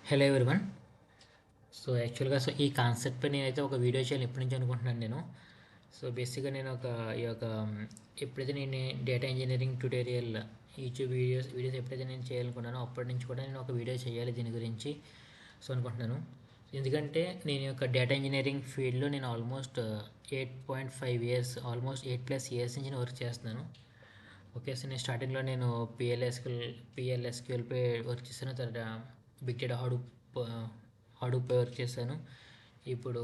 Hello everyone. యాక్చువల్గా ఈ కాన్సెప్ట్‌పై నేనైతే ఒక వీడియో చేయాలని ఎప్పటి నుంచో అనుకుంటున్నాను నేను. బేసిక్‌గా నేను ఒక ఈ యొక్క ఎప్పుడైతే నేను data engineering tutorial YouTube videos ఎప్పుడైతే నేను చేయాలనుకున్నానో అప్పటి నుంచి కూడా నేను ఒక వీడియో చేయాలి దీని గురించి అనుకుంటున్నాను. ఎందుకంటే నేను ఈ యొక్క డేటా ఇంజినీరింగ్ ఫీల్డ్‌లో నేను ఆల్మోస్ట్ 8.5 ఇయర్స్, ఆల్మోస్ట్ 8+ ఇయర్స్ నుంచి నేను వర్క్ చేస్తున్నాను. నేను స్టార్టింగ్‌లో నేను పిఎల్ఎస్క్యూఎల్‌పై వర్క్ చేశాను. తర్వాత బిగ్ డేటా హడూప్పై వర్క్ చేశాను. ఇప్పుడు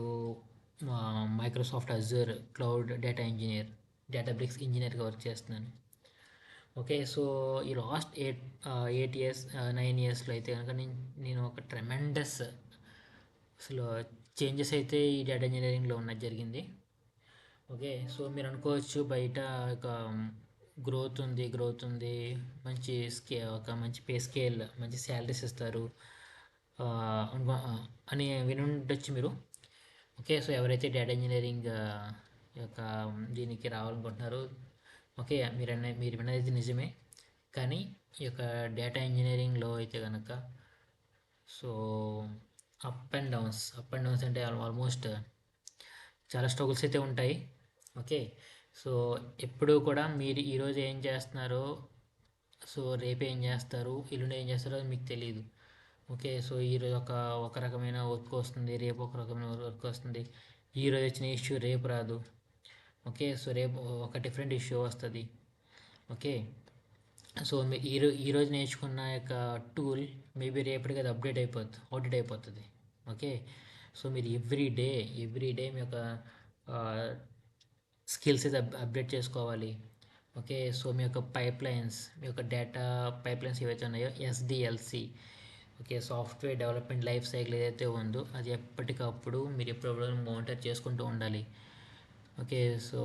Microsoft Azure cloud data engineer, Databricks ఇంజనీర్గా వర్క్ చేస్తున్నాను. ఈ లాస్ట్ 8 ఇయర్స్ 9 ఇయర్స్లో అయితే కనుక నేను ఒక ట్రెమెండస్ అసలు చేంజెస్ అయితే ఈ డేటా ఇంజనీరింగ్లో ఉన్నది జరిగింది. మీరు అనుకోవచ్చు బయట ఒక గ్రోత్ ఉంది, మంచి ఒక మంచి పే స్కేల్, మంచి శాలరీస్ ఇస్తారు అని వినుండొచ్చు మీరు. ఎవరైతే డేటా ఇంజనీరింగ్ యొక్క దీనికి రావాలనుకుంటున్నారో మీరు విన్నది నిజమే. కానీ ఈ యొక్క డేటా ఇంజనీరింగ్లో అయితే కనుక అప్ అండ్ డౌన్స్ అంటే ఆల్మోస్ట్ చాలా స్ట్రగుల్స్ అయితే ఉంటాయి. ఓకే సో ఎప్పుడు కూడా మీరు ఈరోజు ఏం చేస్తున్నారో రేపు ఏం చేస్తారు, ఎల్లుండి ఏం చేస్తారో అది మీకు తెలియదు. ఈరోజు ఒక రకమైన వర్క్ వస్తుంది, రేపు ఒక రకమైన వర్క్ వస్తుంది. ఈరోజు వచ్చిన ఇష్యూ రేపు రాదు. రేపు ఒక డిఫరెంట్ ఇష్యూ వస్తుంది. ఓకే ఈరోజు నేర్చుకున్న యొక్క టూల్ మేబీ రేపటికి అది అవుట్డేట్ అయిపోతుంది. మీరు ఎవ్రీ డే మీ యొక్క స్కిల్స్ అయితే అప్డేట్ చేసుకోవాలి. మీ యొక్క మీ యొక్క డేటా పైప్లైన్స్ ఏవైతే ఉన్నాయో SDLC, software development life cycle ఏదైతే ఉందో అది ఎప్పటికప్పుడు మీరు ఎప్పుడప్పుడు మానిటర్ చేసుకుంటూ ఉండాలి. సో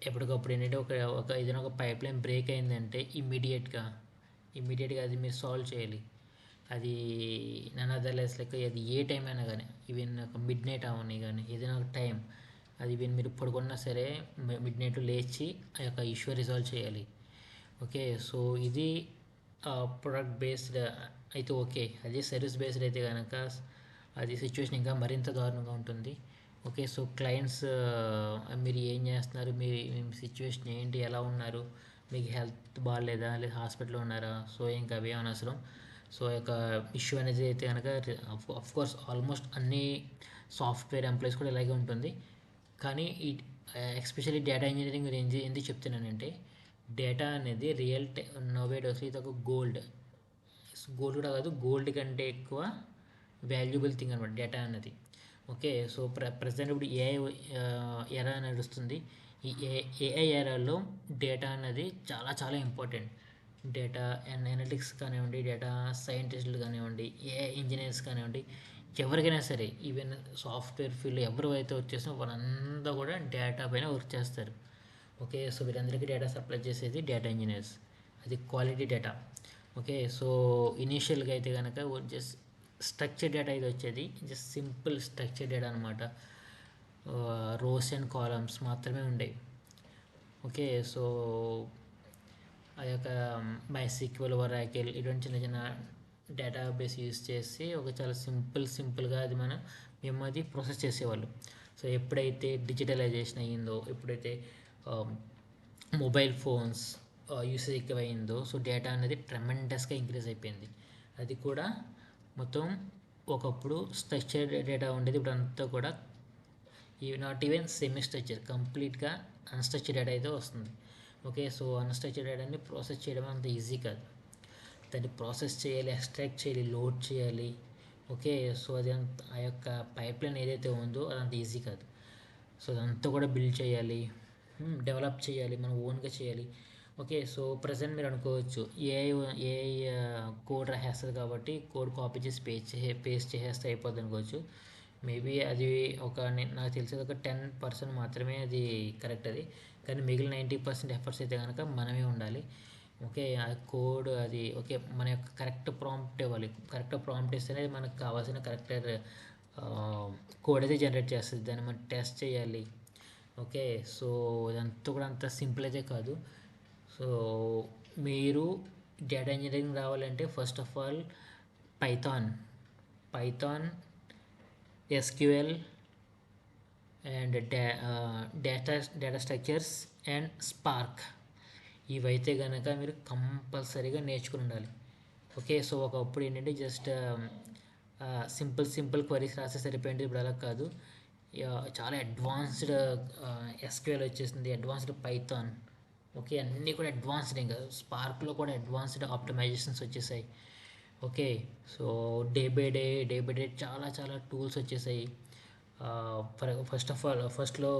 ఎప్పటికప్పుడు ఏంటంటే ఏదైనా ఒక పైప్లైన్ బ్రేక్ అయిందంటే ఇమ్మీడియట్గా అది మీరు సాల్వ్ చేయాలి. అది నన్ అదర్లెస్ అది ఏ టైం అయినా కానీ, ఈవెన్ ఒక మిడ్ నైట్ అవని కానీ, ఏదైనా ఒక టైం అది ఈవెన్ మీరు పడుకున్నా సరే మిడ్ నైట్ లేచి ఆ యొక్క ఇష్యూ రిజాల్వ్ చేయాలి. ఇది ప్రొడక్ట్ బేస్డ్ అయితే అదే సర్వీస్ బేస్డ్ అయితే కనుక అది సిచ్యువేషన్ ఇంకా మరింత దారుణంగా ఉంటుంది. క్లయింట్స్ మీరు ఏం చేస్తున్నారు, మీ సిచ్యువేషన్ ఏంటి, ఎలా ఉన్నారు, మీకు హెల్త్ బాగాలేదా, లేదా హాస్పిటల్లో ఉన్నారా, ఇంకా అవే అనవసరం. యొక్క ఇష్యూ అనేది అయితే కనుక కోర్స్ ఆల్మోస్ట్ అన్ని సాఫ్ట్వేర్ ఎంప్లాయీస్ కూడా ఇలాగే ఉంటుంది. కానీ ఎస్పెషల్లీ డేటా ఇంజనీరింగ్ గురించి ఎందుకు చెప్తున్నానంటే, డేటా అనేది నోవే డేస్లో ఇది ఒక గోల్డ్ కూడా కాదు, గోల్డ్ కంటే ఎక్కువ వాల్యుబుల్ థింగ్ అనమాట డేటా అనేది. ప్రజెంట్ ఇప్పుడు ఏఐ ఎరా నడుస్తుంది. ఈ ఏఐ ఎరాలో డేటా అనేది చాలా చాలా ఇంపార్టెంట్. డేటా అనలిటిక్స్ కానివ్వండి, డేటా సైంటిస్టులు కానివ్వండి, ఏఐ ఇంజనీర్స్ కానివ్వండి, ఎవరికైనా సరే ఈవెన్ సాఫ్ట్వేర్ ఫీల్డ్ ఎవరు అయితే వచ్చేసినా వాళ్ళంతా కూడా డేటా పైన వర్క్ చేస్తారు. వీరందరికీ డేటా సప్లై చేసేది డేటా ఇంజనీర్స్, అది క్వాలిటీ డేటా. ఇనీషియల్గా అయితే కనుక జస్ట్ స్ట్రక్చర్ డేటా ఇది వచ్చేది, జస్ట్ సింపుల్ స్ట్రక్చర్ డేటా అనమాట. రోస్ అండ్ కాలమ్స్ మాత్రమే ఉండేవి. ఆ యొక్క MySQL, Oracle ఇటువంటి చిన్న చిన్న డేటాబేస్ యూజ్ చేసి చాలా సింపుల్గా అది మేము అది ప్రాసెస్ చేసేవాళ్ళు. ఎప్పుడైతే డిజిటలైజేషన్ అయ్యిందో, ఎప్పుడైతే మొబైల్ ఫోన్స్ యూసేజ్ ఎక్కువైందో డేటా అనేది ట్రెమెండస్గా ఇంక్రీజ్ అయిపోయింది. అది కూడా మొత్తం ఒకప్పుడు స్ట్రక్చర్డ్ డేటా ఉండేది, ఇప్పుడు అంతా కూడా నాట్ ఈవెన్ సెమీ స్ట్రక్చర్, కంప్లీట్గా అన్స్ట్రక్చర్డ్ డేటా అయితే వస్తుంది. అన్స్ట్రక్చర్డ్ డేటాని ప్రాసెస్ చేయడం అంత ఈజీ కాదు. దాన్ని ప్రాసెస్ చేయాలి, ఎక్స్ట్రాక్ట్ చేయాలి, లోడ్ చేయాలి. అది ఆ యొక్క పైప్లైన్ ఏదైతే ఉందో అదంత ఈజీ కాదు. అదంతా కూడా బిల్డ్ చేయాలి, డెవలప్ చేయాలి, మనం ఓన్గా చేయాలి. ప్రజెంట్ మీరు అనుకోవచ్చు ఏఐ కోడ్ రాసేస్తుంది కాబట్టి కోడ్ కాపీ చేసి పేస్ట్ చేసేస్తే అయిపోద్ది అనుకోవచ్చు. మేబీ అది నాకు తెలిసేది ఒక 10% మాత్రమే అది కరెక్ట్. అది కానీ మిగిలిన 90% ఎఫర్ట్స్ అయితే కనుక మనమే ఉండాలి. ఆ కోడ్ అది మన యొక్క కరెక్ట్ ప్రాంప్ట్ ఇవ్వాలి. కరెక్ట్ ప్రాంప్ట్ ఇస్తేనే మనకు కావాల్సిన కరెక్ట్ కోడ్ అయితే జనరేట్ చేస్తుంది. దాన్ని మనం టెస్ట్ చేయాలి. ఇదంతా కూడా అంత సింపుల్ అయితే కాదు. మీరు డేటా ఇంజనీరింగ్ రావాలంటే first of all Python Python, SQL and data structures and spark. ఇవైతే కనుక మీరు కంపల్సరీగా నేర్చుకుని ఉండాలి. ఓకే, సో ఒకప్పుడు ఏంటంటే జస్ట్ సింపుల్ క్వరీస్ రాస్తే సరిపోయింది. ఇప్పుడు అలా కాదు, చాలా అడ్వాన్స్డ్ ఎస్క్యూఎల్ వచ్చేసింది, అడ్వాన్స్డ్ పైథాన్. ఓకే, అన్నీ కూడా అడ్వాన్స్డ్. ఇంకా స్పార్క్లో కూడా అడ్వాన్స్డ్ ఆప్టిమైజేషన్స్ వచ్చేసాయి. Okay, so day by day చాలా టూల్స్ వచ్చేసాయి. ఫస్ట్లో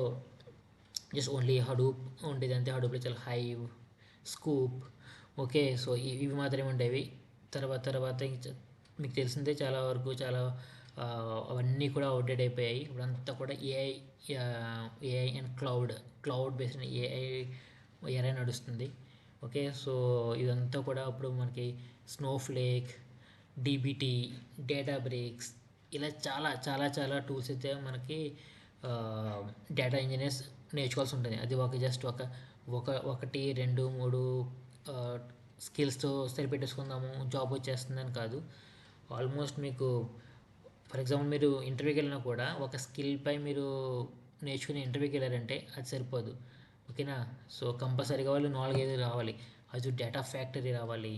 జస్ట్ ఓన్లీ హడూప్ ఉండేది, అంతే. హడూప్లో చాలా హైవ్, స్కూప్, ఓకే, సో ఇవి మాత్రమే ఉండేవి. తర్వాత మీకు తెలిసిందే, చాలా వరకు అవన్నీ కూడా అవుట్డేట్ అయిపోయాయి. ఇప్పుడంతా కూడా AI and cloud based AI నడుస్తుంది. ఓకే, సో ఇదంతా కూడా అప్పుడు మనకి స్నోఫ్లేక్, డీబీటీ, డేటాబ్రేక్స్, ఇలా చాలా టూల్స్ అయితే మనకి డేటా ఇంజనీర్స్ నేర్చుకోవాల్సి ఉంటుంది. అది జస్ట్ ఒకటి 2 3 స్కిల్స్తో సరిపెట్టేసుకుందాము జాబ్ వచ్చేస్తుందని కాదు. ఆల్మోస్ట్ మీకు ఫర్ ఎగ్జాంపుల్ మీరు ఇంటర్వ్యూకి వెళ్ళినా కూడా ఒక స్కిల్పై మీరు నేర్చుకుని ఇంటర్వ్యూకి వెళ్ళారంటే అది సరిపోదు. ఓకేనా, సో కంపల్సరీగా వాళ్ళు 4-5 రావాలి. అది డేటా ఫ్యాక్టరీ రావాలి,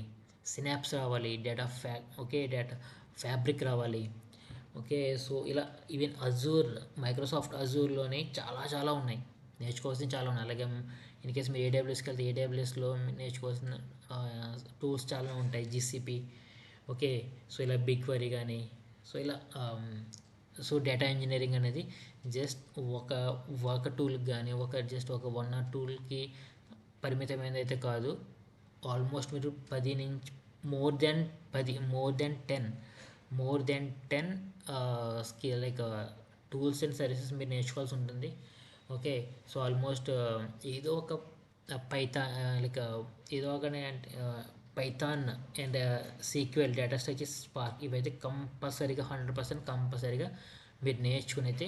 సినాప్స్ రావాలి, డేటా ఫ్యాబ్రిక్ రావాలి. ఓకే, సో ఇలా ఈవెన్ మైక్రోసాఫ్ట్ అజూర్లోనే చాలా ఉన్నాయి, నేర్చుకోవాల్సినవి చాలా ఉన్నాయి. అలాగే ఇన్ కేస్ మీరు ఏడబ్ల్యూఎస్కి వెళ్తే ఏడబ్ల్యూఎస్లో నేర్చుకోవాల్సిన టూల్స్ చాలా ఉంటాయి, జీసీపీ. ఓకే, సో ఇలా బిగ్ క్వరీ కానీ, సో ఇలా సో డేటా ఇంజనీరింగ్ అనేది జస్ట్ ఒక టూల్కి కానీ జస్ట్ ఒక 1 or 2కి పరిమితమైనది అయితే కాదు. ఆల్మోస్ట్ మీరు 10 నుంచి more than 10 skill like tools and services మీరు నేర్చుకోవాల్సి ఉంటుంది. ఓకే, సో ఆల్మోస్ట్ ఏదో ఒక Python and sequel, data structures, spark, ఇవైతే కంపల్సరీగా 100% కంపల్సరీగా మీరు నేర్చుకుని అయితే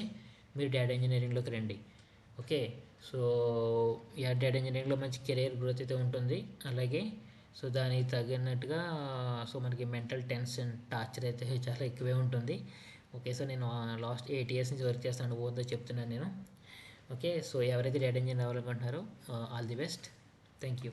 మీరు డేటా ఇంజనీరింగ్లోకి రండి. ఓకే, సో డేటా ఇంజనీరింగ్లో మంచి కెరీర్ గ్రోత్ అయితే ఉంటుంది. అలాగే సో దానికి తగినట్టుగా సో మనకి మెంటల్ టెన్షన్, టార్చర్ అయితే చాలా ఎక్కువే ఉంటుంది. ఓకే, సో నేను లాస్ట్ 8 years నుంచి వర్క్ చేస్తాను, ఓన్తో చెప్తున్నాను నేను. ఓకే, సో ఎవరైతే డేటా ఇంజనీర్ అవ్వాలనుకుంటున్నారో all the best. Thank you.